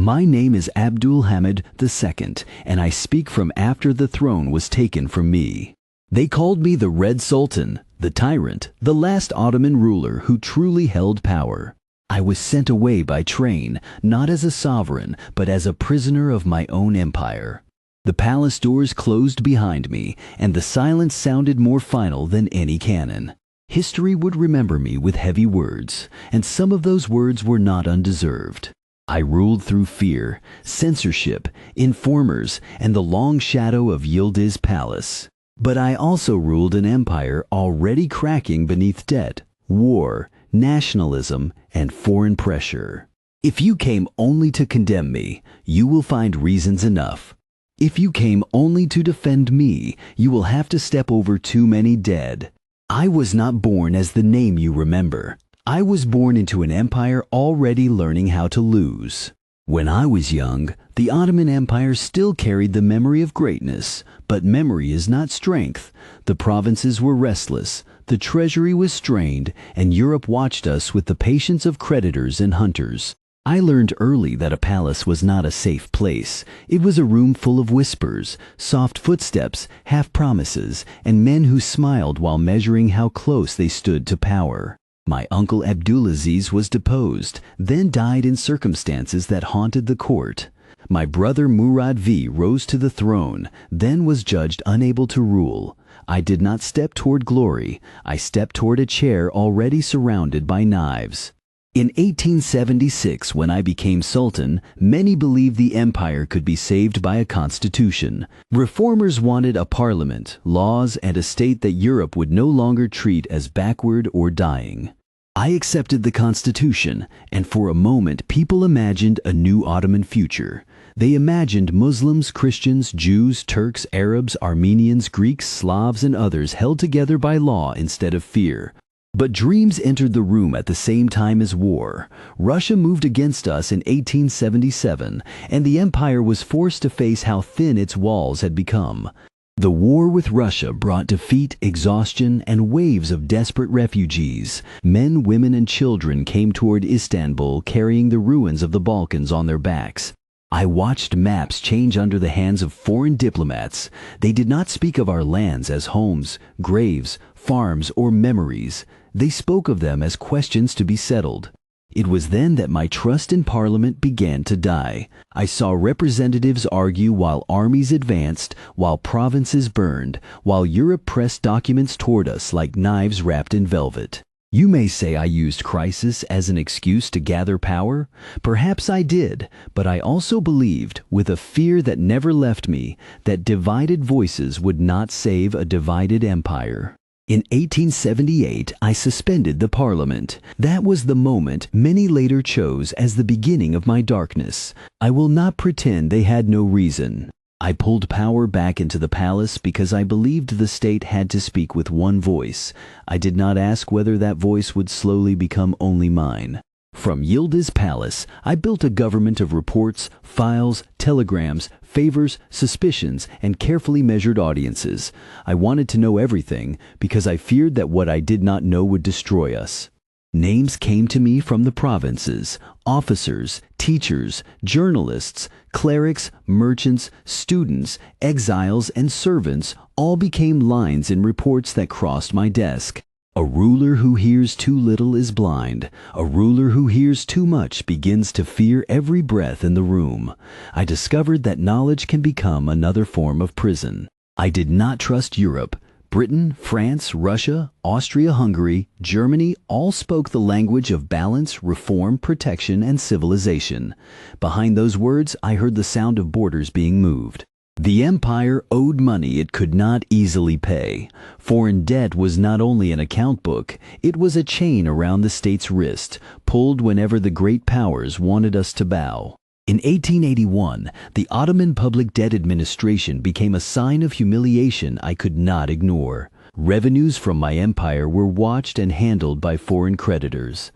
My name is Abdülhamid II, and I speak from after the throne was taken from me. They called me the Red Sultan, the tyrant, the last Ottoman ruler who truly held power. I was sent away by train, not as a sovereign, but as a prisoner of my own empire. The palace doors closed behind me, and the silence sounded more final than any cannon. History would remember me with heavy words, and some of those words were not undeserved. I ruled through fear, censorship, informers, and the long shadow of Yildiz Palace. But I also ruled an empire already cracking beneath debt, war, nationalism, and foreign pressure. If you came only to condemn me, you will find reasons enough. If you came only to defend me, you will have to step over too many dead. I was not born as the name you remember. I was born into an empire already learning how to lose. When I was young, the Ottoman Empire still carried the memory of greatness, but memory is not strength. The provinces were restless, the treasury was strained, and Europe watched us with the patience of creditors and hunters. I learned early that a palace was not a safe place. It was a room full of whispers, soft footsteps, half-promises, and men who smiled while measuring how close they stood to power. My uncle Abdulaziz was deposed, then died in circumstances that haunted the court. My brother Murad V rose to the throne, then was judged unable to rule. I did not step toward glory. I stepped toward a chair already surrounded by knives. In 1876, when I became sultan, many believed the empire could be saved by a constitution. Reformers wanted a parliament, laws, and a state that Europe would no longer treat as backward or dying. I accepted the constitution, and for a moment people imagined a new Ottoman future. They imagined Muslims, Christians, Jews, Turks, Arabs, Armenians, Greeks, Slavs, and others held together by law instead of fear. But dreams entered the room at the same time as war. Russia moved against us in 1877, and the empire was forced to face how thin its walls had become. The war with Russia brought defeat, exhaustion, and waves of desperate refugees. Men, women, and children came toward Istanbul carrying the ruins of the Balkans on their backs. I watched maps change under the hands of foreign diplomats. They did not speak of our lands as homes, graves, farms, or memories. They spoke of them as questions to be settled. It was then that my trust in Parliament began to die. I saw representatives argue while armies advanced, while provinces burned, while Europe pressed documents toward us like knives wrapped in velvet. You may say I used crisis as an excuse to gather power. Perhaps I did, but I also believed, with a fear that never left me, that divided voices would not save a divided empire. In 1878, I suspended the parliament. That was the moment many later chose as the beginning of my darkness. I will not pretend they had no reason. I pulled power back into the palace because I believed the state had to speak with one voice. I did not ask whether that voice would slowly become only mine. From Yildiz Palace, I built a government of reports, files, telegrams, favors, suspicions, and carefully measured audiences. I wanted to know everything because I feared that what I did not know would destroy us. Names came to me from the provinces. Officers, teachers, journalists, clerics, merchants, students, exiles, and servants all became lines in reports that crossed my desk. A ruler who hears too little is blind. A ruler who hears too much begins to fear every breath in the room. I discovered that knowledge can become another form of prison. I did not trust Europe. Britain, France, Russia, Austria-Hungary, Germany all spoke the language of balance, reform, protection, and civilization. Behind those words, I heard the sound of borders being moved. The empire owed money it could not easily pay. Foreign debt was not only an account book, it was a chain around the state's wrist, pulled whenever the great powers wanted us to bow. In 1881, the Ottoman Public Debt Administration became a sign of humiliation I could not ignore. Revenues from my empire were watched and handled by foreign creditors.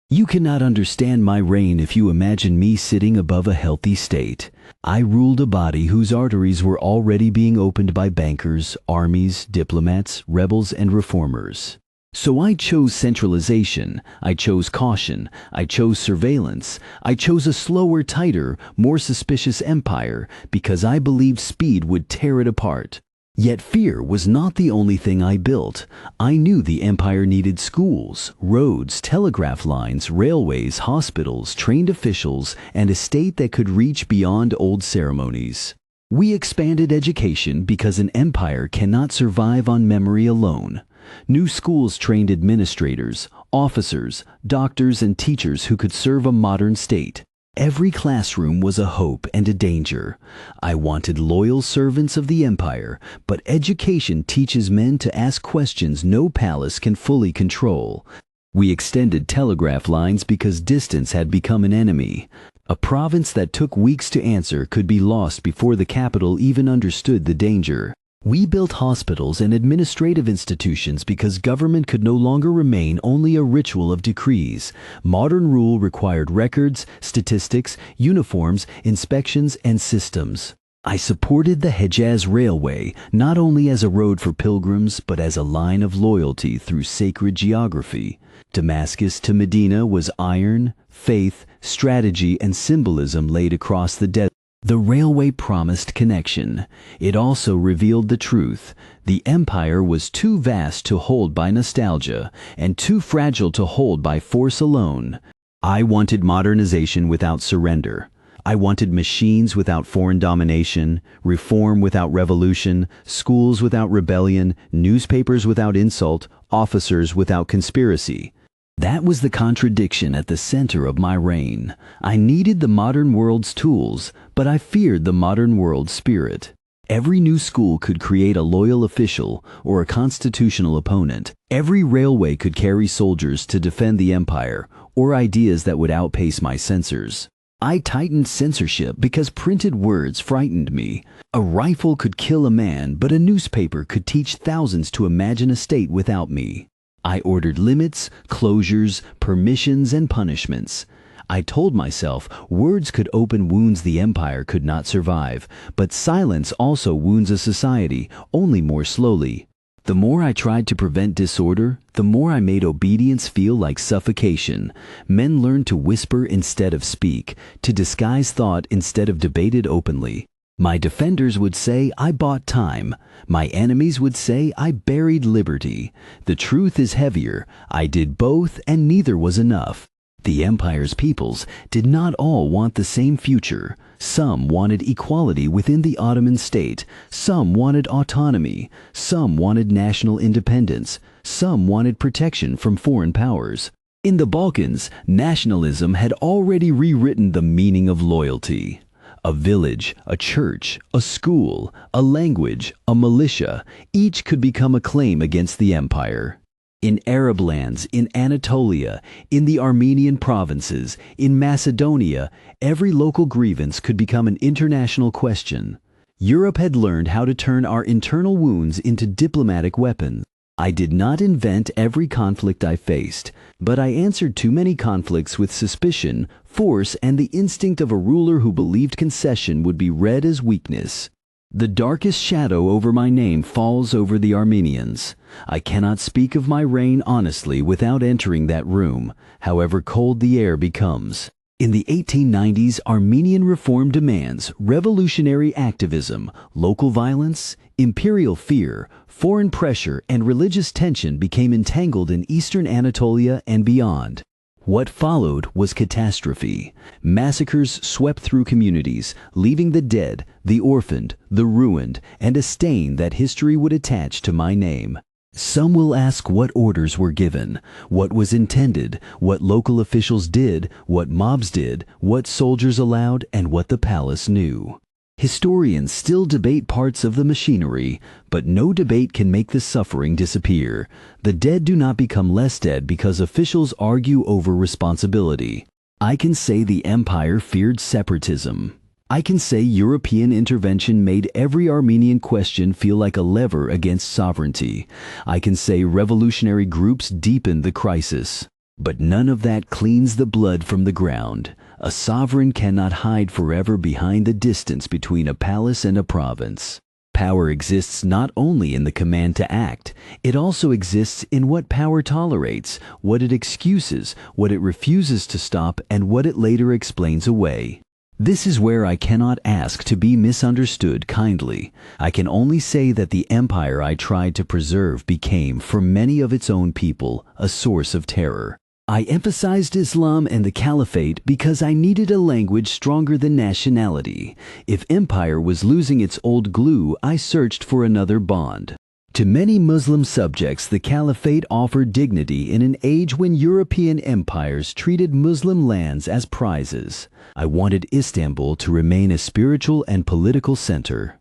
You cannot understand my reign if you imagine me sitting above a healthy state. I ruled a body whose arteries were already being opened by bankers, armies, diplomats, rebels, and reformers. So I chose centralization, I chose caution, I chose surveillance, I chose a slower, tighter, more suspicious empire because I believed speed would tear it apart. Yet fear was not the only thing I built. I knew the empire needed schools, roads, telegraph lines, railways, hospitals, trained officials, and a state that could reach beyond old ceremonies. We expanded education because an empire cannot survive on memory alone. New schools trained administrators, officers, doctors, and teachers who could serve a modern state. Every classroom was a hope and a danger. I wanted loyal servants of the empire, but education teaches men to ask questions no palace can fully control. We extended telegraph lines because distance had become an enemy. A province that took weeks to answer could be lost before the capital even understood the danger. We built hospitals and administrative institutions because government could no longer remain only a ritual of decrees. Modern rule required records, statistics, uniforms, inspections, and systems. I supported the Hejaz Railway not only as a road for pilgrims but as a line of loyalty through sacred geography. Damascus to Medina was iron, faith, strategy, and symbolism laid across the desert. The railway promised connection. It also revealed the truth. The empire was too vast to hold by nostalgia and too fragile to hold by force alone. I wanted modernization without surrender. I wanted machines without foreign domination, reform without revolution, schools without rebellion, newspapers without insult, officers without conspiracy. That was the contradiction at the center of my reign. I needed the modern world's tools, but I feared the modern world's spirit. Every new school could create a loyal official or a constitutional opponent. Every railway could carry soldiers to defend the empire or ideas that would outpace my censors. I tightened censorship because printed words frightened me. A rifle could kill a man, but a newspaper could teach thousands to imagine a state without me. I ordered limits, closures, permissions, and punishments. I told myself words could open wounds the empire could not survive, but silence also wounds a society, only more slowly. The more I tried to prevent disorder, the more I made obedience feel like suffocation. Men learned to whisper instead of speak, to disguise thought instead of debate it openly. My defenders would say I bought time. My enemies would say I buried liberty. The truth is heavier. I did both and neither was enough. The empire's peoples did not all want the same future. Some wanted equality within the Ottoman state. Some wanted autonomy. Some wanted national independence. Some wanted protection from foreign powers. In the Balkans, nationalism had already rewritten the meaning of loyalty. A village, a church, a school, a language, a militia, each could become a claim against the empire. In Arab lands, in Anatolia, in the Armenian provinces, in Macedonia, every local grievance could become an international question. Europe had learned how to turn our internal wounds into diplomatic weapons. I did not invent every conflict I faced, but I answered too many conflicts with suspicion, force, and the instinct of a ruler who believed concession would be read as weakness. The darkest shadow over my name falls over the Armenians. I cannot speak of my reign honestly without entering that room, however cold the air becomes. In the 1890s, Armenian reform demands, revolutionary activism, local violence, imperial fear, foreign pressure, and religious tension became entangled in eastern Anatolia and beyond. What followed was catastrophe. Massacres swept through communities, leaving the dead, the orphaned, the ruined, and a stain that history would attach to my name. Some will ask what orders were given, what was intended, what local officials did, what mobs did, what soldiers allowed, and what the palace knew. Historians still debate parts of the machinery, but no debate can make the suffering disappear. The dead do not become less dead because officials argue over responsibility. I can say the empire feared separatism. I can say European intervention made every Armenian question feel like a lever against sovereignty. I can say revolutionary groups deepened the crisis. But none of that cleans the blood from the ground. A sovereign cannot hide forever behind the distance between a palace and a province. Power exists not only in the command to act, it also exists in what power tolerates, what it excuses, what it refuses to stop, and what it later explains away. This is where I cannot ask to be misunderstood kindly. I can only say that the empire I tried to preserve became, for many of its own people, a source of terror. I emphasized Islam and the Caliphate because I needed a language stronger than nationality. If empire was losing its old glue, I searched for another bond. To many Muslim subjects, the Caliphate offered dignity in an age when European empires treated Muslim lands as prizes. I wanted Istanbul to remain a spiritual and political center.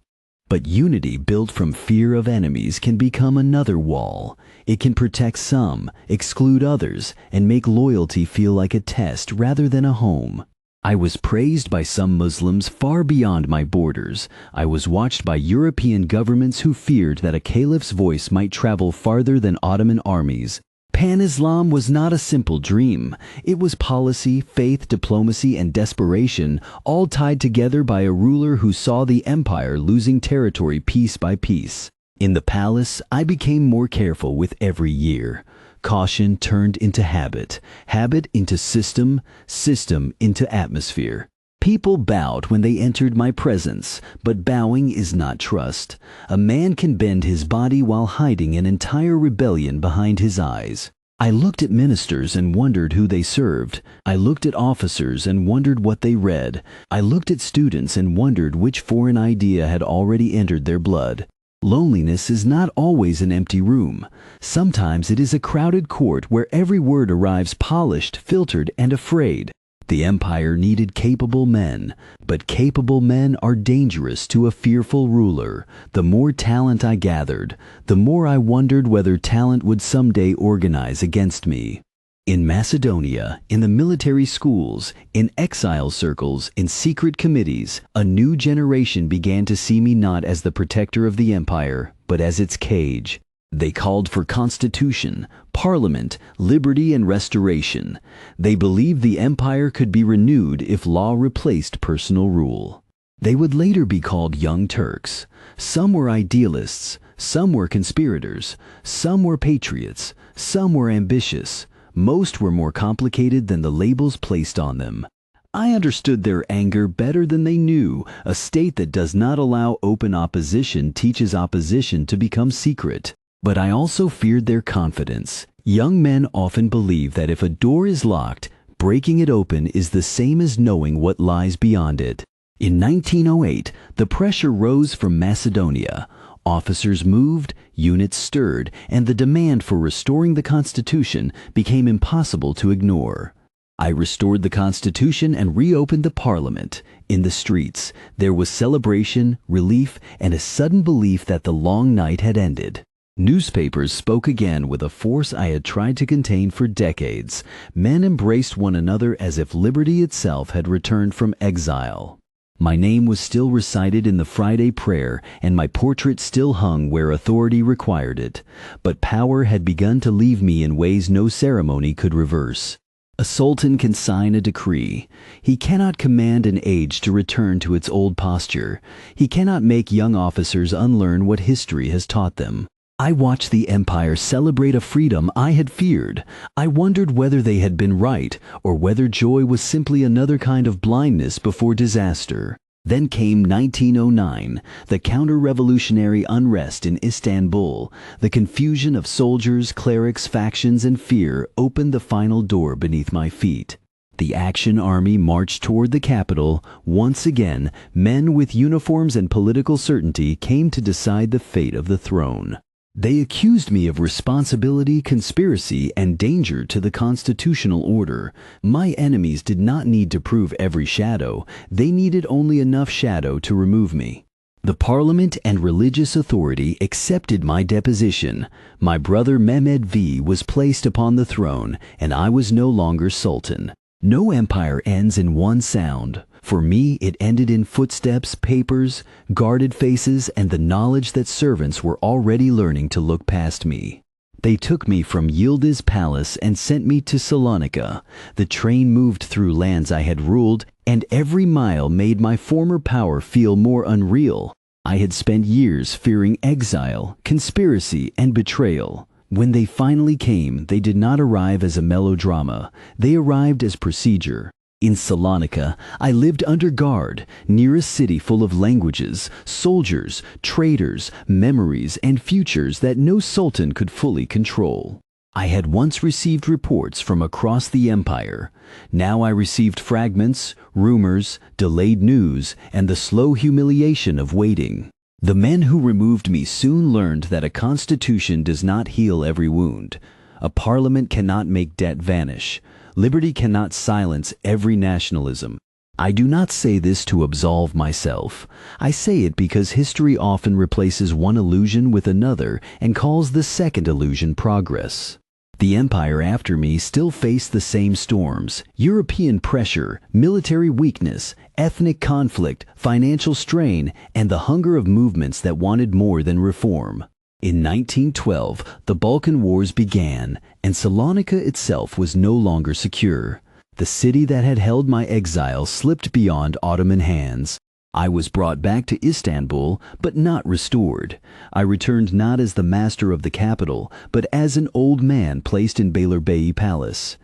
But unity built from fear of enemies can become another wall. It can protect some, exclude others, and make loyalty feel like a test rather than a home. I was praised by some Muslims far beyond my borders. I was watched by European governments who feared that a caliph's voice might travel farther than Ottoman armies. Pan-Islam was not a simple dream. It was policy, faith, diplomacy, and desperation, all tied together by a ruler who saw the empire losing territory piece by piece. In the palace, I became more careful with every year. Caution turned into habit, habit into system, system into atmosphere. People bowed when they entered my presence, but bowing is not trust. A man can bend his body while hiding an entire rebellion behind his eyes. I looked at ministers and wondered who they served. I looked at officers and wondered what they read. I looked at students and wondered which foreign idea had already entered their blood. Loneliness is not always an empty room. Sometimes it is a crowded court where every word arrives polished, filtered, and afraid. The empire needed capable men, but capable men are dangerous to a fearful ruler. The more talent I gathered, the more I wondered whether talent would someday organize against me. In Macedonia, in the military schools, in exile circles, in secret committees, a new generation began to see me not as the protector of the empire, but as its cage. They called for constitution, parliament, liberty, and restoration. They believed the empire could be renewed if law replaced personal rule. They would later be called Young Turks. Some were idealists, some were conspirators, some were patriots, some were ambitious. Most were more complicated than the labels placed on them. I understood their anger better than they knew. A state that does not allow open opposition teaches opposition to become secret. But I also feared their confidence. Young men often believe that if a door is locked, breaking it open is the same as knowing what lies beyond it. In 1908, the pressure rose from Macedonia. Officers moved, units stirred, and the demand for restoring the Constitution became impossible to ignore. I restored the Constitution and reopened the Parliament. In the streets, there was celebration, relief, and a sudden belief that the long night had ended. Newspapers spoke again with a force I had tried to contain for decades. Men embraced one another as if liberty itself had returned from exile. My name was still recited in the Friday prayer, and my portrait still hung where authority required it. But power had begun to leave me in ways no ceremony could reverse. A sultan can sign a decree. He cannot command an age to return to its old posture. He cannot make young officers unlearn what history has taught them. I watched the empire celebrate a freedom I had feared. I wondered whether they had been right, or whether joy was simply another kind of blindness before disaster. Then came 1909, the counter-revolutionary unrest in Istanbul. The confusion of soldiers, clerics, factions, and fear opened the final door beneath my feet. The Action Army marched toward the capital. Once again, men with uniforms and political certainty came to decide the fate of the throne. They accused me of responsibility, conspiracy, and danger to the constitutional order. My enemies did not need to prove every shadow. They needed only enough shadow to remove me. The parliament and religious authority accepted my deposition. My brother Mehmed V was placed upon the throne, and I was no longer sultan. No empire ends in one sound. For me, it ended in footsteps, papers, guarded faces, and the knowledge that servants were already learning to look past me. They took me from Yildiz Palace and sent me to Salonika. The train moved through lands I had ruled, and every mile made my former power feel more unreal. I had spent years fearing exile, conspiracy, and betrayal. When they finally came, they did not arrive as a melodrama. They arrived as procedure. In Salonika, I lived under guard, near a city full of languages, soldiers, traitors, memories, and futures that no sultan could fully control. I had once received reports from across the empire. Now I received fragments, rumors, delayed news, and the slow humiliation of waiting. The men who removed me soon learned that a constitution does not heal every wound. A parliament cannot make debt vanish. Liberty cannot silence every nationalism. I do not say this to absolve myself. I say it because history often replaces one illusion with another and calls the second illusion progress. The empire after me still faced the same storms: European pressure, military weakness, ethnic conflict, financial strain, and the hunger of movements that wanted more than reform. In 1912, the Balkan Wars began, and Salonika itself was no longer secure. The city that had held my exile slipped beyond Ottoman hands. I was brought back to Istanbul, but not restored. I returned not as the master of the capital, but as an old man placed in Beylerbeyi Palace.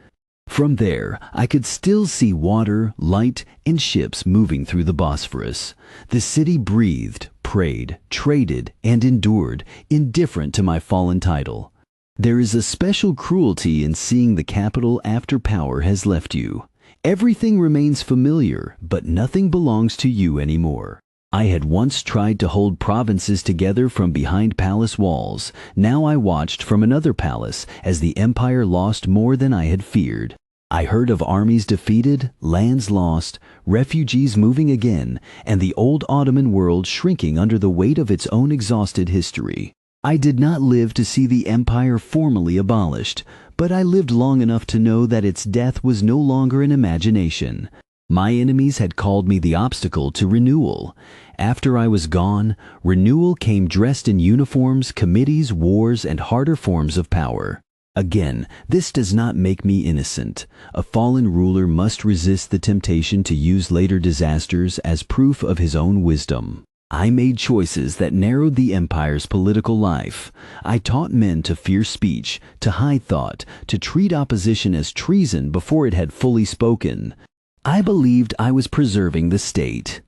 From there, I could still see water, light, and ships moving through the Bosphorus. The city breathed, prayed, traded, and endured, indifferent to my fallen title. There is a special cruelty in seeing the capital after power has left you. Everything remains familiar, but nothing belongs to you anymore. I had once tried to hold provinces together from behind palace walls. Now I watched from another palace as the empire lost more than I had feared. I heard of armies defeated, lands lost, refugees moving again, and the old Ottoman world shrinking under the weight of its own exhausted history. I did not live to see the empire formally abolished, but I lived long enough to know that its death was no longer an imagination. My enemies had called me the obstacle to renewal. After I was gone, renewal came dressed in uniforms, committees, wars, and harder forms of power. Again, this does not make me innocent. A fallen ruler must resist the temptation to use later disasters as proof of his own wisdom. I made choices that narrowed the empire's political life. I taught men to fear speech, to hide thought, to treat opposition as treason before it had fully spoken. I believed I was preserving the state.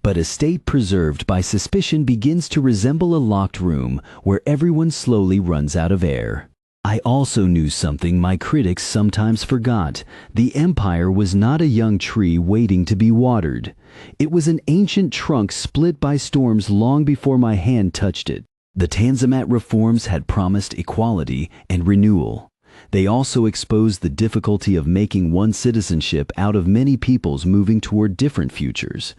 But a state preserved by suspicion begins to resemble a locked room where everyone slowly runs out of air. I also knew something my critics sometimes forgot. The empire was not a young tree waiting to be watered. It was an ancient trunk split by storms long before my hand touched it. The Tanzimat reforms had promised equality and renewal. They also exposed the difficulty of making one citizenship out of many peoples moving toward different futures.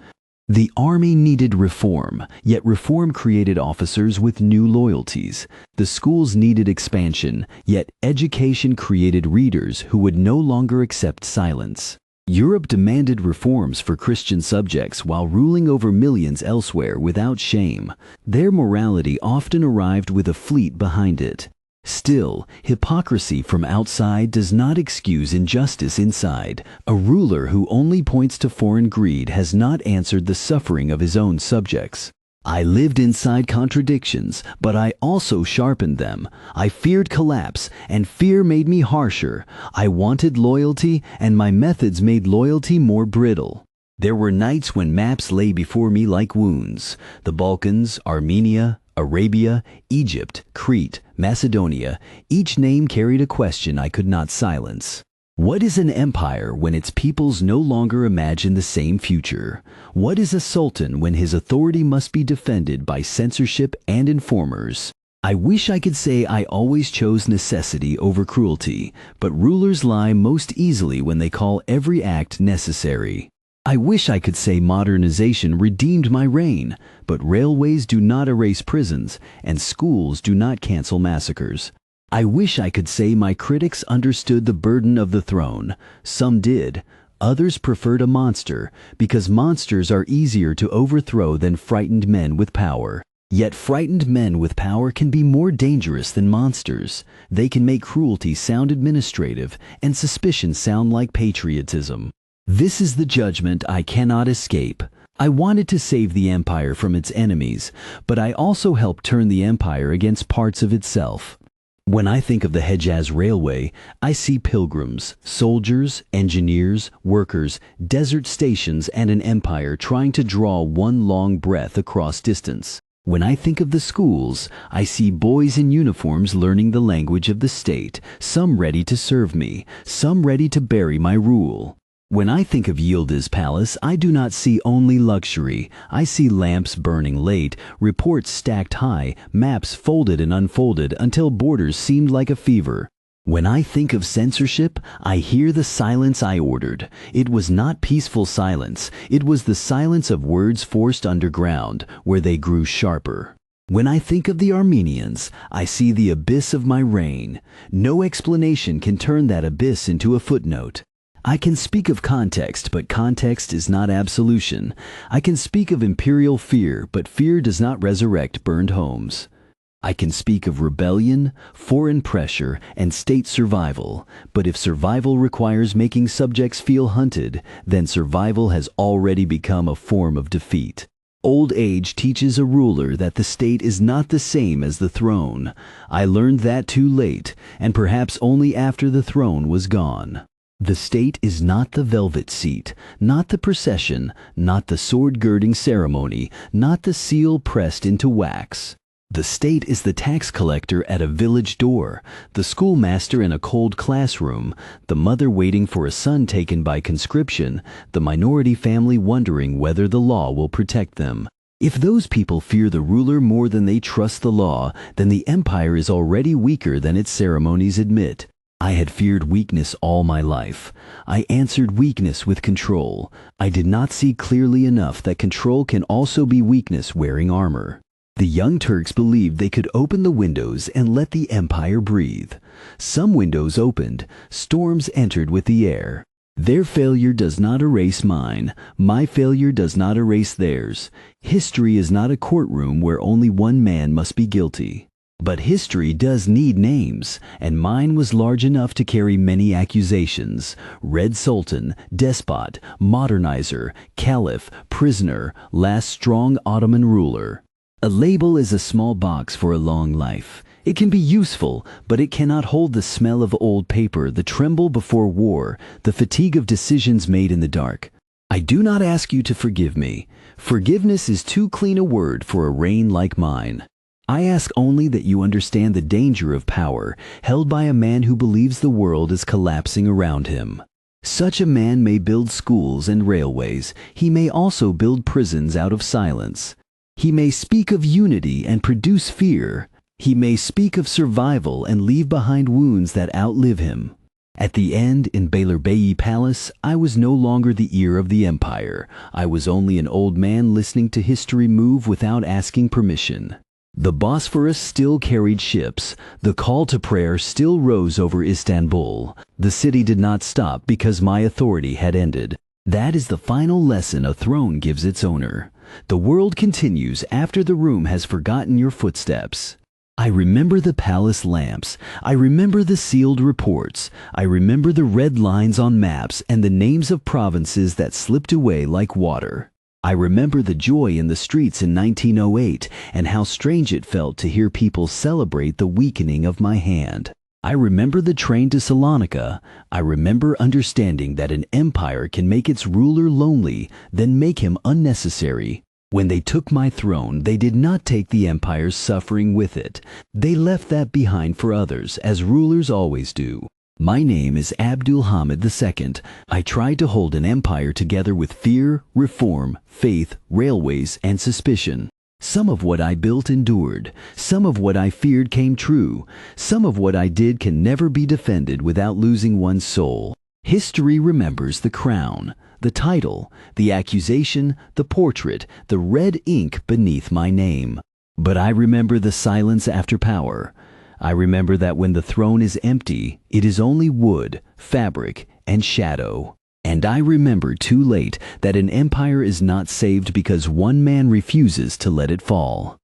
The army needed reform, yet reform created officers with new loyalties. The schools needed expansion, yet education created readers who would no longer accept silence. Europe demanded reforms for Christian subjects while ruling over millions elsewhere without shame. Their morality often arrived with a fleet behind it. Still, hypocrisy from outside does not excuse injustice inside. A ruler who only points to foreign greed has not answered the suffering of his own subjects. I lived inside contradictions, but I also sharpened them. I feared collapse, and fear made me harsher. I wanted loyalty, and my methods made loyalty more brittle. There were nights when maps lay before me like wounds. The Balkans, Armenia, Arabia, Egypt, Crete, Macedonia, each name carried a question I could not silence. What is an empire when its peoples no longer imagine the same future? What is a sultan when his authority must be defended by censorship and informers? I wish I could say I always chose necessity over cruelty, but rulers lie most easily when they call every act necessary. I wish I could say modernization redeemed my reign, but railways do not erase prisons, and schools do not cancel massacres. I wish I could say my critics understood the burden of the throne. Some did. Others preferred a monster, because monsters are easier to overthrow than frightened men with power. Yet frightened men with power can be more dangerous than monsters. They can make cruelty sound administrative, and suspicion sound like patriotism. This is the judgment I cannot escape. I wanted to save the empire from its enemies, but I also helped turn the empire against parts of itself. When I think of the Hejaz Railway, I see pilgrims, soldiers, engineers, workers, desert stations, and an empire trying to draw one long breath across distance. When I think of the schools, I see boys in uniforms learning the language of the state, some ready to serve me, some ready to bury my rule. When I think of Yildiz Palace, I do not see only luxury. I see lamps burning late, reports stacked high, maps folded and unfolded until borders seemed like a fever. When I think of censorship, I hear the silence I ordered. It was not peaceful silence. It was the silence of words forced underground, where they grew sharper. When I think of the Armenians, I see the abyss of my reign. No explanation can turn that abyss into a footnote. I can speak of context, but context is not absolution. I can speak of imperial fear, but fear does not resurrect burned homes. I can speak of rebellion, foreign pressure, and state survival, but if survival requires making subjects feel hunted, then survival has already become a form of defeat. Old age teaches a ruler that the state is not the same as the throne. I learned that too late, and perhaps only after the throne was gone. The state is not the velvet seat, not the procession, not the sword-girding ceremony, not the seal pressed into wax. The state is the tax collector at a village door, the schoolmaster in a cold classroom, the mother waiting for a son taken by conscription, the minority family wondering whether the law will protect them. If those people fear the ruler more than they trust the law, then the empire is already weaker than its ceremonies admit. I had feared weakness all my life. I answered weakness with control. I did not see clearly enough that control can also be weakness wearing armor. The young Turks believed they could open the windows and let the empire breathe. Some windows opened. Storms entered with the air. Their failure does not erase mine. My failure does not erase theirs. History is not a courtroom where only one man must be guilty. But history does need names, and mine was large enough to carry many accusations. Red Sultan, despot, modernizer, caliph, prisoner, last strong Ottoman ruler. A label is a small box for a long life. It can be useful, but it cannot hold the smell of old paper, the tremble before war, the fatigue of decisions made in the dark. I do not ask you to forgive me. Forgiveness is too clean a word for a reign like mine. I ask only that you understand the danger of power held by a man who believes the world is collapsing around him. Such a man may build schools and railways. He may also build prisons out of silence. He may speak of unity and produce fear. He may speak of survival and leave behind wounds that outlive him. At the end, in Beylerbeyi Palace, I was no longer the ear of the empire. I was only an old man listening to history move without asking permission. The Bosphorus still carried ships. The call to prayer still rose over Istanbul. The city did not stop because my authority had ended. That is the final lesson a throne gives its owner. The world continues after the room has forgotten your footsteps. I remember the palace lamps. I remember the sealed reports. I remember the red lines on maps and the names of provinces that slipped away like water. I remember the joy in the streets in 1908 and how strange it felt to hear people celebrate the weakening of my hand. I remember the train to Salonika. I remember understanding that an empire can make its ruler lonely, then make him unnecessary. When they took my throne, they did not take the empire's suffering with it. They left that behind for others, as rulers always do. My name is Abdülhamid II. I tried to hold an empire together with fear, reform, faith, railways, and suspicion. Some of what I built endured. Some of what I feared came true. Some of what I did can never be defended without losing one's soul. History remembers the crown, the title, the accusation, the portrait, the red ink beneath my name. But I remember the silence after power. I remember that when the throne is empty, it is only wood, fabric, and shadow. And I remember too late that an empire is not saved because one man refuses to let it fall.